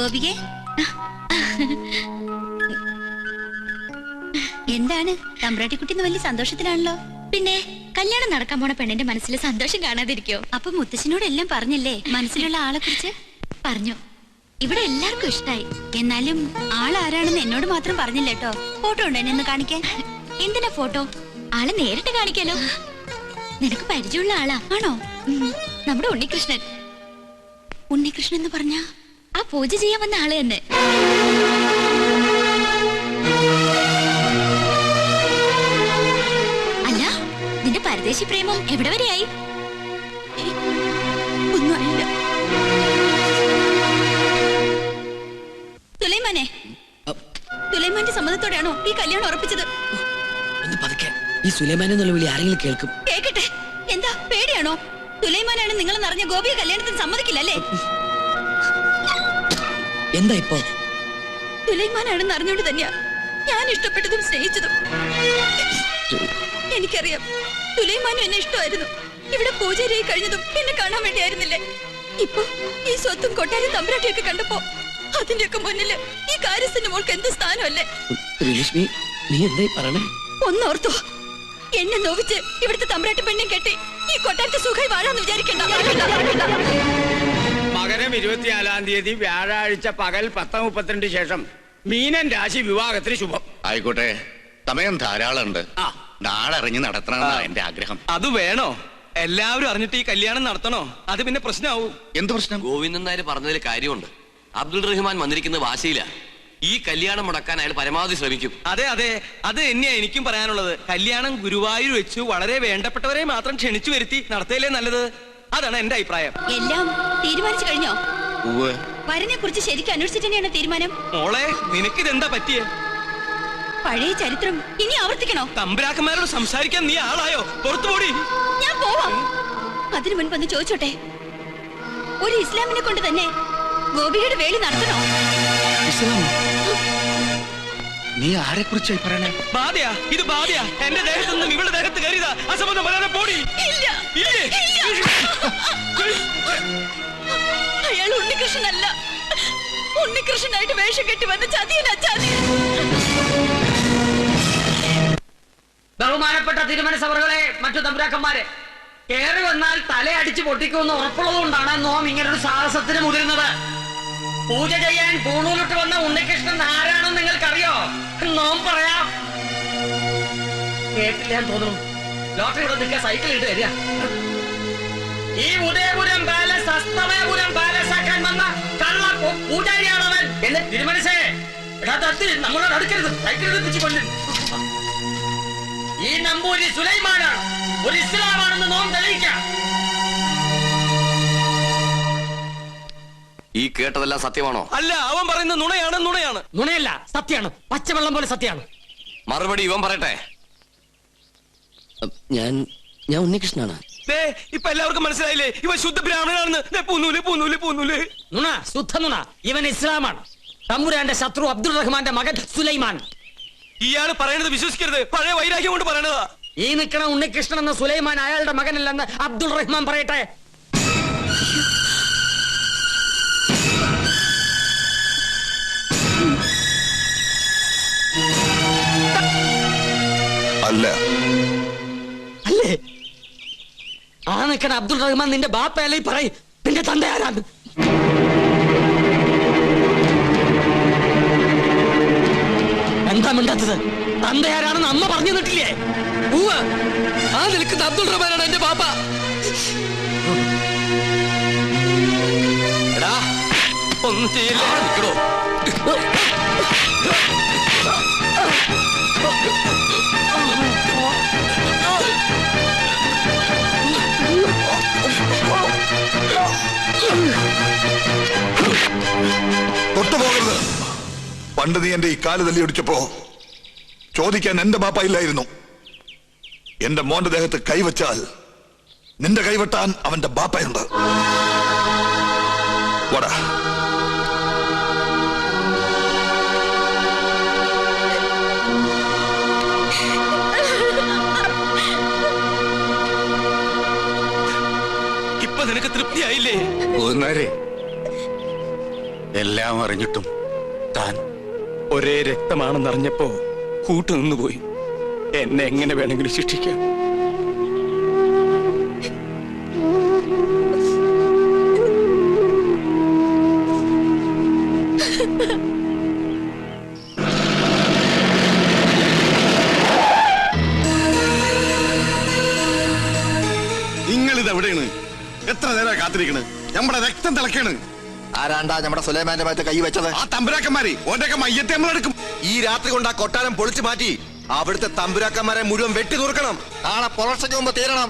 ഗോപികെ, എന്താണ് തമ്പ്രാട്ടിക്കുട്ടിന്ന് വലിയ സന്തോഷത്തിലാണല്ലോ? പിന്നെ കല്യാണം നടക്കാൻ പോണ പെണ്ണിന്റെ മനസ്സിൽ സന്തോഷം കാണാതിരിക്കോ? അപ്പൊ മുത്തശ്ശനോട് എല്ലാം പറഞ്ഞല്ലേ? മനസ്സിലുള്ള ആളെ കുറിച്ച് പറഞ്ഞു. ഇവിടെ എല്ലാവർക്കും ഇഷ്ടായി. എന്നാലും ആളാരാണെന്ന് എന്നോട് മാത്രം പറഞ്ഞില്ലേട്ടോ. ഫോട്ടോ ഉണ്ടോ എന്നെ ഒന്ന് കാണിക്കാൻ? എന്തിനാ ഫോട്ടോ? ആളെ നേരിട്ട് കാണിക്കാലോ. നിനക്ക് പരിചയമുള്ള ആളാ. ആണോ? നമ്മുടെ ഉണ്ണികൃഷ്ണൻ. ഉണ്ണികൃഷ്ണൻ എന്ന് പറഞ്ഞ ആ പൂജ ചെയ്യാൻ വന്ന ആള് തന്നെ. അല്ല, നിന്റെ പരദേശി പ്രേമം എവിടെ വരെയായി? ഒന്നും അറിയില്ല. സുലൈമാനെ, സുലൈമാന്റെ സമ്മതത്തോടെയാണോ ഈ കല്യാണം ഉറപ്പിച്ചത്? ഈ സുലൈമാൻ എന്നുള്ള വിളി ആരെങ്കിലും കേൾക്കും. കേക്കട്ടെ. എന്താ പേടിയാണോ? സുലൈമാനാണ് നിങ്ങൾ നിറഞ്ഞ ഗോപിയെ കല്യാണത്തിന് സമ്മതിക്കില്ലല്ലേ? എന്താ ഇപ്പോ? സുലൈമാനാണെന്ന് അറിഞ്ഞോണ്ട് തന്നെയാ ഞാൻ ഇഷ്ടപ്പെട്ടതും സ്നേഹിച്ചതും. എനിക്കറിയാം, സുലൈമാനും എന്നെ ഇഷ്ടമായിരുന്നു. ഇവിടെ പൂജാരിയായി കഴിഞ്ഞതും എന്നെ കാണാൻ വേണ്ടിയായിരുന്നില്ലേ? ഇപ്പൊ ഈ സ്വത്തും കൊട്ടാരും തമ്പുരാട്ടിയൊക്കെ കണ്ടപ്പോ അതിന്റെയൊക്കെ മുന്നില് ഈ കാര്യസ്ഥന്റെ മോൾക്ക് എന്ത് സ്ഥാനമല്ലേ? നീ എന്തായി പറയണേ? ഒന്നോർത്തോ, എന്നെ നോവിച്ച് ഇവിടുത്തെ തമ്പുരാട്ടി പെണ്ണെ കെട്ടി ഈ കൊട്ടാരത്തെ സുഖമായി വാഴാന്ന് വിചാരിക്കണ്ട. മകരം 24-ാം തീയതി വ്യാഴാഴ്ച പകൽ 10:32 ശേഷം മീനൻ രാശി വിവാഹത്തിന് ശുഭം. ആയിക്കോട്ടെ, സമയം ധാരാളമുണ്ട്. നാളെ അറിഞ്ഞ് നടത്തണമെന്നാണ് എന്റെ ആഗ്രഹം. അത് വേണോ? എല്ലാവരും അറിഞ്ഞിട്ട് ഈ കല്യാണം നടത്തണോ? അത് പിന്നെ പ്രശ്നമാവും. എന്ത് പ്രശ്നം? ഗോവിന്ദൻ നായർ പറഞ്ഞതിൽ കാര്യമുണ്ട്. അബ്ദുൾ റഹ്മാൻ വന്നിരിക്കുന്ന വാശിയില്ല. ഈ കല്യാണം മുടക്കാൻ അയാൾ പരമാവധി ശ്രമിക്കും. അതെ അതെ, അത് തന്നെയാ എനിക്കും പറയാനുള്ളത്. കല്യാണം ഗുരുവായൂർ വെച്ചു വളരെ വേണ്ടപ്പെട്ടവരെ മാത്രം ക്ഷണിച്ചു വരുത്തി നടത്തിയല്ലേ നല്ലത്. അതാണ് എന്റെ അഭിപ്രായം. എല്ലാം തീരുമാനിച്ചു കഴിഞ്ഞോ? വരനെ കുറിച്ച് ശരിക്കും അന്വേഷിച്ചിട്ട് തന്നെയാണ് തീരുമാനം. മോളെ, നിനക്കിതെന്താ പറ്റിയ? പഴയ ചരിത്രം ഇനി ആവർത്തിക്കണോ? തമ്പുരാക്കന്മാരോട് സംസാരിക്കാൻ നീ ആളായോ? പുറത്തുപോടി. ഞാൻ പോവാം. അതിനു മുൻപൊന്ന് ചോദിച്ചോട്ടെ, ഒരു ഇസ്ലാമിനെ കൊണ്ട് തന്നെ ഗോപിയുടെ വേലി നടത്തണോ? നീ ആരെ കുറിച്ചായി പറയണേ? ബാധയാ, ഇത് ബാധയാ. എന്റെ ദേഹത്ത് നിന്നും ഇവളുടെ ദേഹത്ത് കയറിയതാ. അസംബന്ധം പറയാതെ പോടി. അയാൾ ഉണ്ണികൃഷ്ണനല്ല. ഉണ്ണികൃഷ്ണനായിട്ട് വേഷം കെട്ടി വന്ന ചതിയനാ, ചതിയൻ. ബഹുമാനപ്പെട്ട തിരുമനസഭകളെ, മറ്റു തമ്പുരാക്കന്മാരെ, കയറി വന്നാൽ തലയടിച്ച് പൊട്ടിക്കുമെന്ന് ഉറപ്പുള്ളതുകൊണ്ടാണ് നോം ഇങ്ങനൊരു സാഹസത്തിന് മുതിരുന്നത്. പൂജ ചെയ്യാൻ പൂണൂലിട്ട് വന്ന ഉണ്ണികൃഷ്ണൻ ആരാണെന്ന് നിങ്ങൾക്കറിയോ? നോം പറയാം. കേട്ടില്ല തോന്നുന്നു. ലോട്ടറി ഇവിടെ നിൽക്കുക, സൈക്കിൾ ഇട്ട് തരിക. ഈ ഉദയപുരം പാലസ് അസ്തമയപുരം പാലസ് ആക്കാൻ വന്ന കള്ള പൂജാരിയാണവൻ. എന്ന് തിരുമനസേ, നമ്മളോട് അടുക്കരുത്. സൈക്കിൾ എടുപ്പിച്ച് കൊല്ലും. ഈ നമ്പൂരി സുലൈമാനാണ്, ഒരു ഇസ്ലാമാണെന്ന് നോം തെളിയിക്കാം. ഈ കേട്ടതെല്ലാം സത്യമാണോ? അല്ല, അവൻ പറയുന്നത് നുണയാണ്. നുണയാണ്. നുണയല്ല, സത്യമാണ്. പച്ചവെള്ളം പോലെ സത്യമാണ്. മറുപടി ഇവൻ പറയട്ടെ. ഞാൻ ഉണ്ണികൃഷ്ണനാണ്. ഇപ്പൊ എല്ലാവർക്കും മനസ്സിലായില്ലേ ഇവൻ ശുദ്ധ ബ്രാഹ്മണനാണെന്ന്? പൂന്നൂല്. നുണ, ശുദ്ധ നുണ. ഇവൻ ഇസ്ലാമാണ്. തമ്പുരാന്റെ ശത്രു അബ്ദുൾ റഹ്മാന്റെ മകൻ സുലൈമാൻ. ഇയാള് പറയുന്നത് വിശ്വസിക്കരുത്. പഴയ വൈരാഗ്യം കൊണ്ട് പറയണതാ. ഈ നിൽക്കണ ഉണ്ണികൃഷ്ണൻ എന്ന സുലൈമാൻ അയാളുടെ മകനല്ലെന്ന് അബ്ദുൾ റഹ്മാൻ പറയട്ടെ. അല്ലേ? ആ നിൽക്കണ അബ്ദുൾ റഹ്മാൻ നിന്റെ ബാപ്പയല്ലേ? പറയും, നിന്റെ തന്ത ആരാണ്? എന്താ മിണ്ടാത്തത്? തന്തയാരാണെന്ന് അമ്മ പറഞ്ഞു തന്നിട്ടില്ലേ? ആ നിൽക്കുന്ന അബ്ദുൾ റഹ്മാനാണ് എന്റെ ബാപ്പ. എടാ, ഒന്നും ചെയ്യില്ല. തൊട്ടുപോകരുത്. പണ്ട് നീ എന്റെ ഈ കാല് തല്ലിയൊടിച്ചപ്പോ ചോദിക്കാൻ എന്റെ ബാപ്പ ഇല്ലായിരുന്നു. എന്റെ മോന്റെ ദേഹത്ത് കൈവച്ചാൽ നിന്റെ കൈവെട്ടാൻ അവന്റെ ബാപ്പയുണ്ട്. വടാ. ഇപ്പൊ നിനക്ക് തൃപ്തിയായില്ലേ? എല്ലാം അറിഞ്ഞിട്ടും താൻ ഒരേ രക്തമാണെന്നറിഞ്ഞപ്പോ കൂട്ടുനിന്നുപോയി. എന്നെ എങ്ങനെ വേണമെങ്കിലും ശിക്ഷിക്കാം. നിങ്ങളിത് എവിടെയാണ്? എത്ര നേരം കാത്തിരിക്കണ്? നമ്മുടെ രക്തം തിളക്കാണ്. ആരാണ്ടാ നമ്മുടെ സുലൈമാന്റെ ഭാഗത്ത് കൈ വെച്ചത്? ആ തമ്പുരാക്കന്മാര് ഓന്റെയൊക്കെ മയ്യത്തെ നമ്മളെടുക്കും. ഈ രാത്രി കൊണ്ട് ആ കൊട്ടാരം പൊളിച്ചു മാറ്റി അവിടുത്തെ തമ്പുരാക്കന്മാരെ മുഴുവൻ വെട്ടി തീർക്കണം. നാളെ പുലർച്ചയ്ക്ക് മുമ്പ് തീരണം.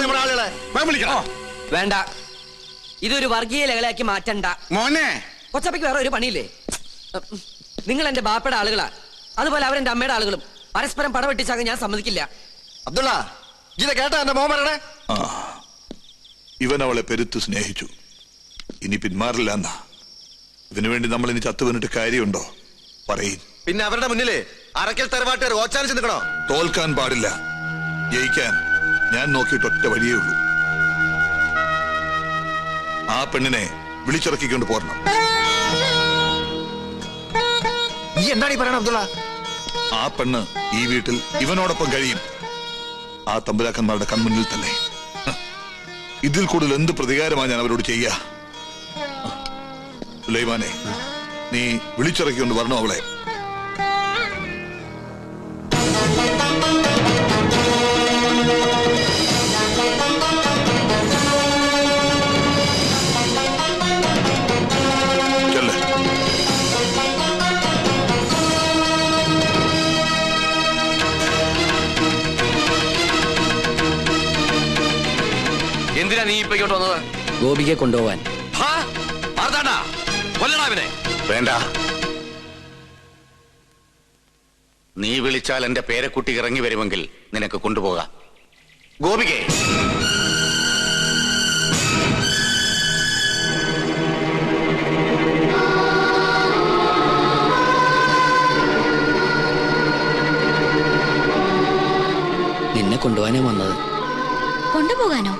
നമ്മുടെ ആളുകളെ വിളിക്കണം. വേണ്ട, ഇതൊരു വർഗീയ ലഹളയാക്കി മാറ്റണ്ട. മോനെ, കൊച്ചപ്പയ്ക്ക് വേറെ ഒരു പണിയില്ലേ? നിങ്ങൾ എന്റെ ബാപ്പയുടെ ആളുകളാ, അതുപോലെ അവരെന്റെ അമ്മയുടെ ആളുകളും. പരസ്പരം പടവെട്ടിച്ചാകാൻ ഞാൻ സമ്മതിക്കില്ല. അബ്ദുള്ള, ഇത് കേട്ടാ എന്റെ മോൻ പറയണേ? ഇവൻ അവളെ പെരുത്ത് സ്നേഹിച്ചു, ഇനി പിന്മാറില്ല എന്നാ. ഇവന് വേണ്ടി നമ്മൾ ഇനി ചത്തുവന്നിട്ട് കാര്യമുണ്ടോ? പറയും. പിന്നെ അവരുടെ മുന്നില് അറക്കൽ തറവാട്ടുകാർ ഓച്ചാനിച്ച് നിൽക്കണോ? തോൽക്കാൻ പാടില്ല, ജയിക്കാൻ ഞാൻ നോക്കിയിട്ട് ഒറ്റ വഴിയേ ഉള്ളൂ. ആ പെണ്ണിനെ വിളിച്ചിറക്കിക്കൊണ്ട് പോരണം. നീ എന്താണ് ഈ പറയണ അബ്ദുള്ള? ആ പെണ്ണ് ഈ വീട്ടിൽ ഇവനോടൊപ്പം കഴിയും, ആ തമ്പുരാക്കന്മാരുടെ കൺമുന്നിൽ തന്നെ. ഇതിൽ കൂടുതൽ എന്ത് പ്രതികാരമാണ് ഞാൻ അവരോട് ചെയ്യാ? സുലൈമാനെ, നീ വിളിച്ചിറക്കിക്കൊണ്ട് വരണോ അവളെ? എന്തിനാ നീ ഇപ്പൊ ഇങ്ങോട്ട് വന്നത്? ഗോപികയെ കൊണ്ടുപോവാൻ. വേണ്ട. നീ വിളിച്ചാൽ എന്റെ പേരക്കുട്ടി ഇറങ്ങി വരുമെങ്കിൽ നിനക്ക് കൊണ്ടുപോകാം. ഗോപികേ, നിന്നെ കൊണ്ടുപോകാനാ വന്നത്. കൊണ്ടുപോകാനോ?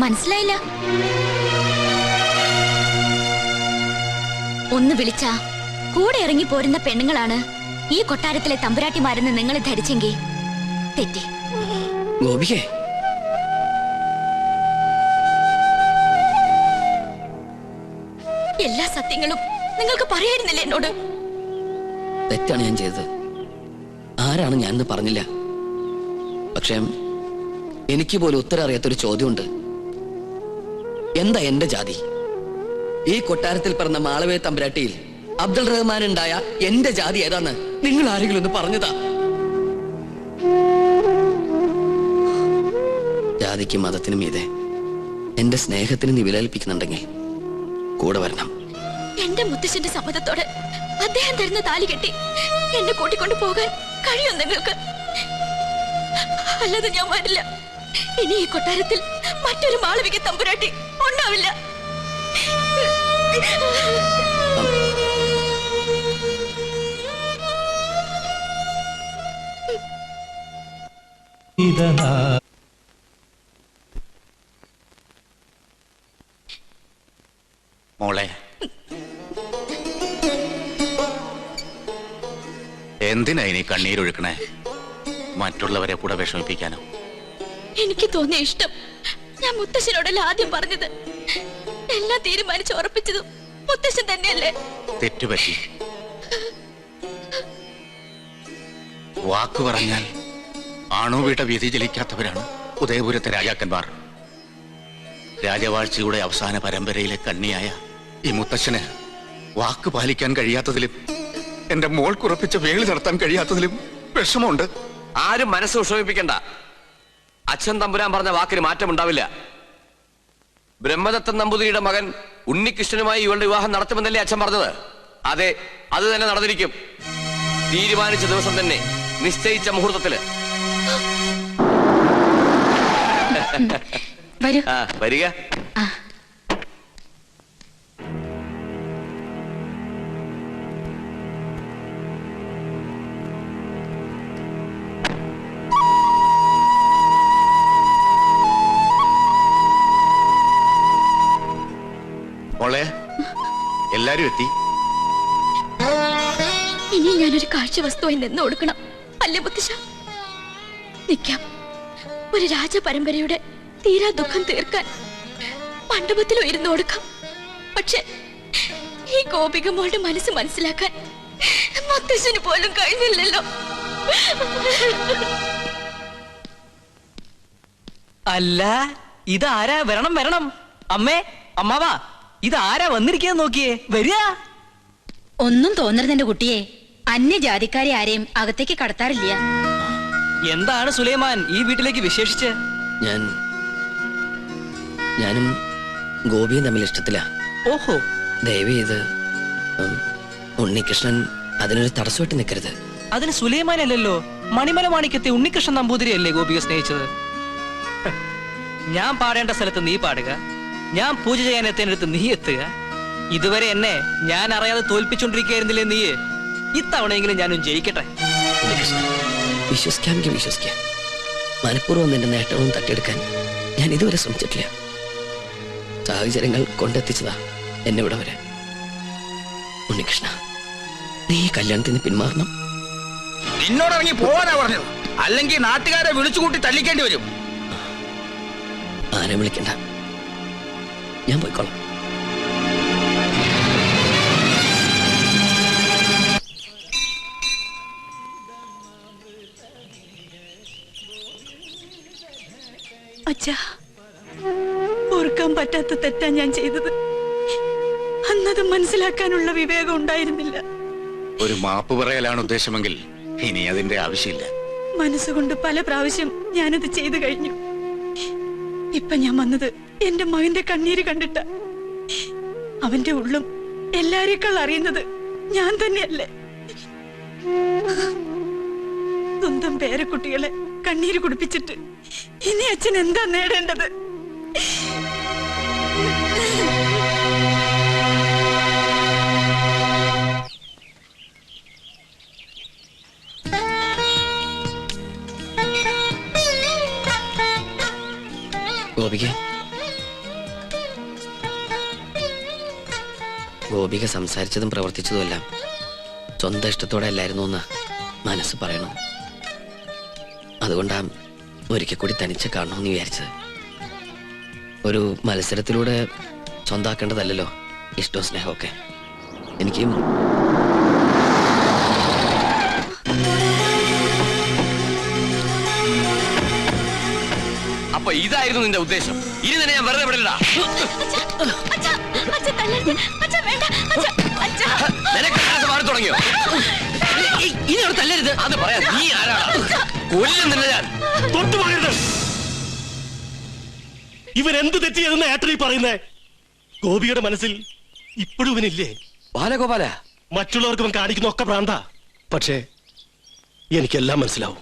മനസ്സിലായില്ല. ഒന്ന് വിളിച്ചാ കൂടെ ഇറങ്ങി പോരുന്ന പെണ്ണുങ്ങളാണ് ഈ കൊട്ടാരത്തിലെ തമ്പുരാട്ടിമാരെന്ന് നിങ്ങൾ ധരിച്ചെങ്കിൽ തെറ്റി. ഗോപികേ, എല്ലാ സത്യങ്ങളും നിങ്ങൾക്ക് പറയായിരുന്നില്ലേ എന്നോട്? തെറ്റാണ് ഞാൻ ചെയ്തത്. ആരാണ് ഞാനെന്ന് പറഞ്ഞില്ല. പക്ഷേ എനിക്ക് പോലും ഉത്തരം അറിയാത്തൊരു ചോദ്യമുണ്ട്. എന്താ എന്റെ ജാതി? ഈ കൊട്ടാരത്തിൽ പിറന്ന മാളവേ തമ്പുരാട്ടിയിൽ അബ്ദുൾ റഹ്മാൻ ഉണ്ടായ എന്റെ ജാതി ഏതാന്ന് നിങ്ങൾ ആരെങ്കിലും ഒന്ന് പറഞ്ഞതാ? ജാതിക്കും മതത്തിനും മീതെ എന്റെ സ്നേഹത്തിന് നീ വിലൽപ്പിക്കുന്നുണ്ടെങ്കിൽ കൂടെ വരണം. എന്റെ മുത്തശ്ശന്റെ സമ്മതത്തോടെ അദ്ദേഹം തരുന്ന താലി കെട്ടി എന്നെ കൂട്ടിക്കൊണ്ടു പോകാൻ കഴിയും നിങ്ങൾക്ക്? അല്ലാതെ ഞാൻ വരില്ല. ഇനി ഈ കൊട്ടാരത്തിൽ മറ്റൊരു മാളവിക തമ്പുരാട്ടി ഉണ്ടാവില്ല. മോളെ, എന്തിനാ ഇനി കണ്ണീരൊഴുക്കണേ? മറ്റുള്ളവരെ കൂടെ വിഷമിപ്പിക്കാനോ? എനിക്ക് തോന്നിയ ഇഷ്ടം ഞാൻ മുത്തശ്ശനോടല്ല ആദ്യം പറഞ്ഞത്. എല്ലാം തീരുമാനിച്ച് ഉറപ്പിച്ചതും മുത്തശ്ശൻ തന്നെയല്ലേ? തെറ്റുപറ്റി. വാക്കു പറഞ്ഞാൽ ആണുവീട്ട വ്യതിചലിക്കാത്തവരാണ് ഉദയപുരത്തെ രാജാക്കന്മാർ. രാജവാഴ്ചയുടെ അവസാന പരമ്പരയിലെ കണ്ണിയായ ഈ മുത്തശ്ശന് വാക്ക് പാലിക്കാൻ കഴിയാത്തതിലും എന്റെ മോൾക്കുറപ്പിച്ച വേളി നടത്താൻ കഴിയാത്തതിലും വിഷമമുണ്ട്. ആരും മനസ്സ് വിഷമിപ്പിക്കണ്ട. അച്ഛൻ തമ്പുരാൻ പറഞ്ഞ വാക്കിന് മാറ്റമുണ്ടാവില്ല. ബ്രഹ്മദത്തൻ നമ്പൂതിരിയുടെ മകൻ ഉണ്ണികൃഷ്ണനുമായി ഇവളുടെ വിവാഹം നടത്തുമെന്നല്ലേ അച്ഛൻ പറഞ്ഞത്? അതെ, അത് തന്നെ നടന്നിരിക്കും. തീരുമാനിച്ച ദിവസം തന്നെ, നിശ്ചയിച്ച മുഹൂർത്തത്തില്. വരിക. മോളെ, എല്ലാരും എത്തി. ഇനി ഞാനൊരു കാഴ്ച വസ്തുവായി നിന്ന് കൊടുക്കണം അല്ലേ മുത്തശ്ശ? നിൽക്കാം. ഒരു രാജപരമ്പരയുടെ തീരാ ദുഃഖം തീർക്കാൻ മണ്ഡപത്തിലോ ഇരുന്ന് കൊടുക്കാം. പക്ഷെ ഈ ഗോപിക മോളുടെ മനസ്സ് മനസ്സിലാക്കാൻ മുത്തശ്ശന് പോലും കഴിഞ്ഞില്ലല്ലോ. അല്ല, ഇതാരാ? വരണം വരണം. അമ്മേ, അമ്മാവാ, ഇതാരാ വന്നിരിക്കാന്ന് നോക്കിയേ. വരിക. ഒന്നും തോന്നരുത് എന്റെ കുട്ടിയെ. അന്യജാതിക്കാരെ ആരെയും അകത്തേക്ക് കടത്താറില്ല. എന്താണ് സുലൈമാൻ ഈ വീട്ടിലേക്ക് വിശേഷിച്ച്? ഞാനും ഗോപിയും തമ്മിൽ ഇഷ്ടത്തില. ഓഹോ. ദയവ് ചെയ്ത് ഉണ്ണികൃഷ്ണൻ അതിനൊരു തടസ്സമായിട്ട് നിൽക്കരുത്. അതിന് സുലൈമാൻ അല്ലല്ലോ, മണിമല മാണിക്കത്തെ ഉണ്ണികൃഷ്ണൻ നമ്പൂതിരി അല്ലേ ഗോപിയെ സ്നേഹിച്ചത്? ഞാൻ പാടേണ്ട സ്ഥലത്ത് നീ പാടുക, ഞാൻ പൂജ ചെയ്യാൻ എത്തേണ്ടടുത്ത് നീ എത്തുക. ഇതുവരെ എന്നെ ഞാൻ അറിയാതെ തോൽപ്പിച്ചോണ്ടിരിക്കുകയായിരുന്നില്ലേ നീ? ഇത്തവണയെങ്കിലും ഞാനും ജയിക്കട്ടെ. വിശ്വസിക്കാമെങ്കിൽ വിശ്വസിക്കാം. മനഃപൂർവ്വം നിന്റെ നേട്ടവും തട്ടിയെടുക്കാൻ ഞാൻ ഇതുവരെ ശ്രമിച്ചിട്ടില്ല. സാഹചര്യങ്ങൾ കൊണ്ടെത്തിച്ചതാ എന്നെ ഇവിടെ വരെ. ഉണ്ണികൃഷ്ണ, നീ കല്യാണത്തിന് പിന്മാറണം. നിന്നോടിറങ്ങി പോവാനാ പറഞ്ഞത്, അല്ലെങ്കിൽ നാട്ടുകാരെ വിളിച്ചുകൂട്ടി തല്ലിക്കേണ്ടി വരും. ആരെ വിളിക്കണ്ട, ഞാൻ പോയിക്കോളാം. അച്ഛാ, ഓർക്കാൻ പറ്റാത്ത തെറ്റാ ഞാൻ ചെയ്തത്. അന്നത് മനസ്സിലാക്കാനുള്ള വിവേകം ഉണ്ടായിരുന്നില്ല. ഒരു മാപ്പ് പറയലാണ് ഉദ്ദേശമെങ്കിൽ ഇനി അതിന്റെ ആവശ്യമില്ല. മനസ്സുകൊണ്ട് പല പ്രാവശ്യം ഞാനത് ചെയ്തു കഴിഞ്ഞു. ഇപ്പൊ ഞാൻ വന്നത് എന്റെ മകന്റെ കണ്ണീര് കണ്ടിട്ട. അവന്റെ ഉള്ളും എല്ലാരേക്കാൾ അറിയുന്നത് ഞാൻ തന്നെയല്ലേ. സ്വന്തം പേരക്കുട്ടികളെ കണ്ണീര് കുടിപ്പിച്ചിട്ട് ഇനി അച്ഛൻ എന്താ നേടേണ്ടത്? ഗോപിക സംസാരിച്ചതും പ്രവർത്തിച്ചതുമെല്ലാം സ്വന്തം ഇഷ്ടത്തോടെ അല്ലായിരുന്നു എന്ന് മനസ്സ് പറയണം. അതുകൊണ്ടാ ഒരിക്കൽ കൂടി തനിച്ച് കാണണമെന്ന് വിചാരിച്ചത്. ഒരു മത്സരത്തിലൂടെ സ്വന്താക്കേണ്ടതല്ലോ ഇഷ്ടവും സ്നേഹമൊക്കെ. എനിക്കും അപ്പൊ ഇതായിരുന്നു നിന്റെ ഉദ്ദേശം. ഇനി തന്നെ ഞാൻ വെറുതെ വിടില്ല. മാറി തുടങ്ങിയോ? ഇനി അവിടെ തല്ലരുത്. അത് പറയാം. നീ ആരാണ്? കൊല്ലും നിന്നെ ഞാൻ. തൊട്ടുപോകരുത്. ഇവരെന്ത് തെറ്റ് ചെയ്തെന്ന് ഏട്ടനീ പറയുന്നേ? ഗോപിയുടെ മനസ്സിൽ ഇപ്പോഴും ഇവനില്ലേ? ബാലഗോപാല, മറ്റുള്ളവർക്ക് ഇവൻ കാണിക്കുന്ന ഒക്കെ ഭ്രാന്ത. പക്ഷേ എനിക്കെല്ലാം മനസ്സിലാവും.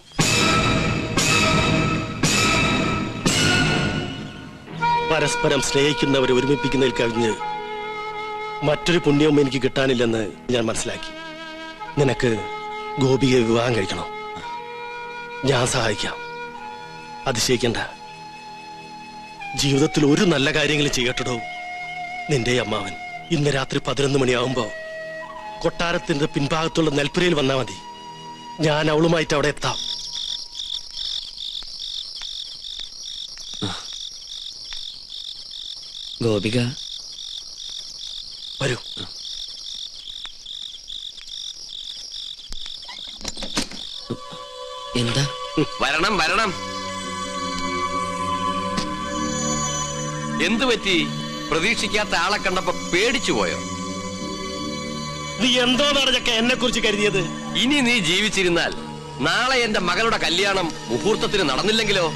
പരസ്പരം സ്നേഹിക്കുന്നവരെ ഒരുമിപ്പിക്കുന്നതിൽ കവിഞ്ഞ് മറ്റൊരു പുണ്യവും എനിക്ക് കിട്ടാനില്ലെന്ന് ഞാൻ മനസ്സിലാക്കി. നിനക്ക് ഗോപിയെ വിവാഹം കഴിക്കണം. ഞാൻ സഹായിക്കാം. അതിശയിക്കണ്ട. ജീവിതത്തിൽ ഒരു നല്ല കാര്യങ്ങളും ചെയ്യട്ടോ. നിന്റെ അമ്മാവൻ ഇന്ന് രാത്രി 11 മണിയാവുമ്പോ കൊട്ടാരത്തിന്റെ പിൻഭാഗത്തുള്ള നെൽപ്പുരയിൽ വന്നാ മതി. ഞാൻ അവളുമായിട്ട് അവിടെ എത്താം. ഗോപിക വരൂ. എന്താ? വരണം വരണം. എന്തു പറ്റി? പ്രതീക്ഷിക്കാത്ത ആളെ കണ്ടപ്പോ പേടിച്ചു പോയോ? നീ എന്തോ നടക്കെ എന്നെ കുറിച്ച് കരുതിയത്? ഇനി നീ ജീവിച്ചിരുന്നാൽ നാളെ എന്റെ മകളുടെ കല്യാണം മുഹൂർത്തത്തിന് നടന്നില്ലെങ്കിലോ?